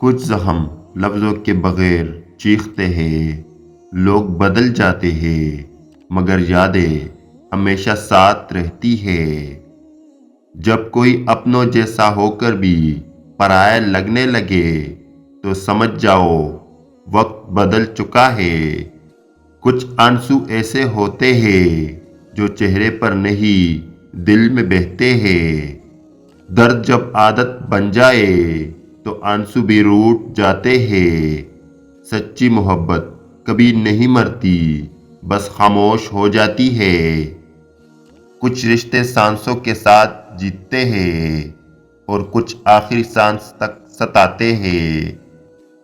کچھ زخم لفظوں کے بغیر چیختے ہیں، لوگ بدل جاتے ہیں مگر یادیں ہمیشہ ساتھ رہتی ہے۔ جب کوئی اپنوں جیسا ہو کر بھی پرایا لگنے لگے تو سمجھ جاؤ وقت بدل چکا ہے۔ کچھ آنسو ایسے ہوتے ہیں جو چہرے پر نہیں دل میں بہتے ہیں۔ درد جب عادت بن جائے تو آنسو بھی روٹھ جاتے ہیں۔ سچی محبت کبھی نہیں مرتی، بس خاموش ہو جاتی ہے۔ کچھ رشتے سانسوں کے ساتھ جیتتے ہیں اور کچھ آخری سانس تک ستاتے ہیں۔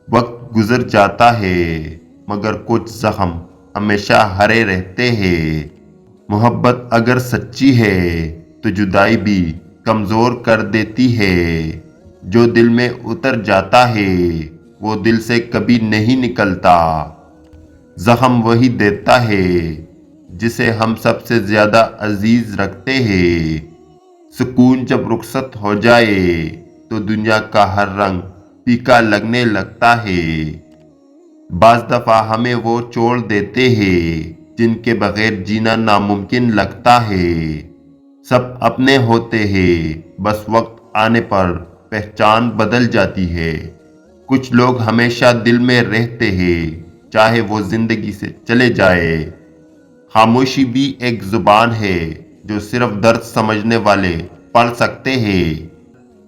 وقت گزر جاتا ہے مگر کچھ زخم ہمیشہ ہرے رہتے ہیں۔ محبت اگر سچی ہے تو جدائی بھی کمزور کر دیتی ہے۔ جو دل میں اتر جاتا ہے وہ دل سے کبھی نہیں نکلتا۔ زخم وہی دیتا ہے جسے ہم سب سے زیادہ عزیز رکھتے ہیں۔ سکون جب رخصت ہو جائے تو دنیا کا ہر رنگ پھیکا لگنے لگتا ہے۔ بعض دفعہ ہمیں وہ چھوڑ دیتے ہیں جن کے بغیر جینا ناممکن لگتا ہے۔ سب اپنے ہوتے ہیں، بس وقت آنے پر پہچان بدل جاتی ہے۔ کچھ لوگ ہمیشہ دل میں رہتے ہیں چاہے وہ زندگی سے چلے جائے۔ خاموشی بھی ایک زبان ہے جو صرف درد سمجھنے والے پڑھ سکتے ہیں۔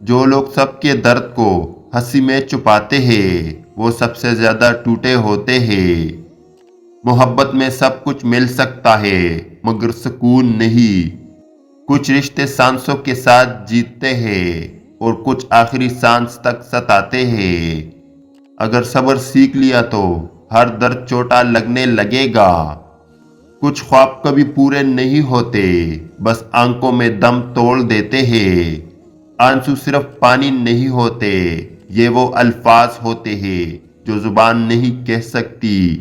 جو لوگ سب کے درد کو ہنسی میں چھپاتے ہیں وہ سب سے زیادہ ٹوٹے ہوتے ہیں۔ محبت میں سب کچھ مل سکتا ہے مگر سکون نہیں۔ کچھ رشتے سانسوں کے ساتھ جیتتے ہیں اور کچھ آخری سانس تک ستاتے ہیں۔ اگر صبر سیکھ لیا تو ہر درد چھوٹا لگنے لگے گا۔ کچھ خواب کبھی پورے نہیں ہوتے، بس آنکھوں میں دم توڑ دیتے ہیں۔ آنسو صرف پانی نہیں ہوتے، یہ وہ الفاظ ہوتے ہیں جو زبان نہیں کہہ سکتی۔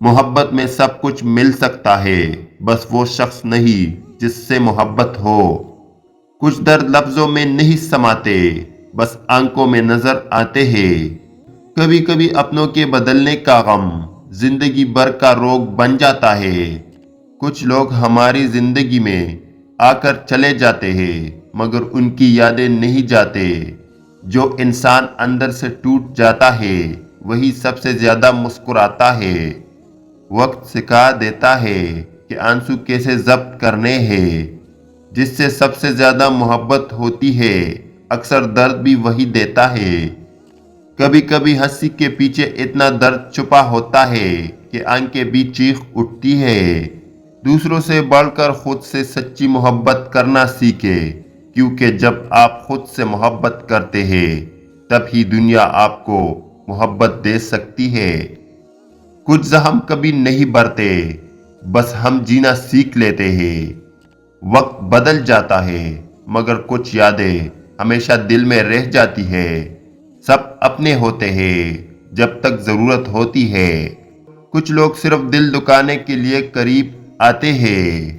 محبت میں سب کچھ مل سکتا ہے، بس وہ شخص نہیں جس سے محبت ہو۔ کچھ درد لفظوں میں نہیں سماتے، بس آنکھوں میں نظر آتے ہیں۔ کبھی کبھی اپنوں کے بدلنے کا غم زندگی بھر کا روگ بن جاتا ہے۔ کچھ لوگ ہماری زندگی میں آ کر چلے جاتے ہیں مگر ان کی یادیں نہیں جاتے۔ جو انسان اندر سے ٹوٹ جاتا ہے وہی سب سے زیادہ مسکراتا ہے۔ وقت سکھا دیتا ہے کہ آنسو کیسے ضبط کرنے ہیں۔ جس سے سب سے زیادہ محبت ہوتی ہے اکثر درد بھی وہی دیتا ہے۔ کبھی کبھی ہنسی کے پیچھے اتنا درد چھپا ہوتا ہے کہ آنکھیں بھی چیخ اٹھتی ہے۔ دوسروں سے بڑھ کر خود سے سچی محبت کرنا سیکھے، کیونکہ جب آپ خود سے محبت کرتے ہیں تب ہی دنیا آپ کو محبت دے سکتی ہے۔ کچھ زخم کبھی نہیں بھرتے، بس ہم جینا سیکھ لیتے ہیں۔ وقت بدل جاتا ہے مگر کچھ یادیں ہمیشہ دل میں رہ جاتی ہے۔ سب اپنے ہوتے ہیں جب تک ضرورت ہوتی ہے۔ کچھ لوگ صرف دل دکانے کے لیے قریب آتے ہیں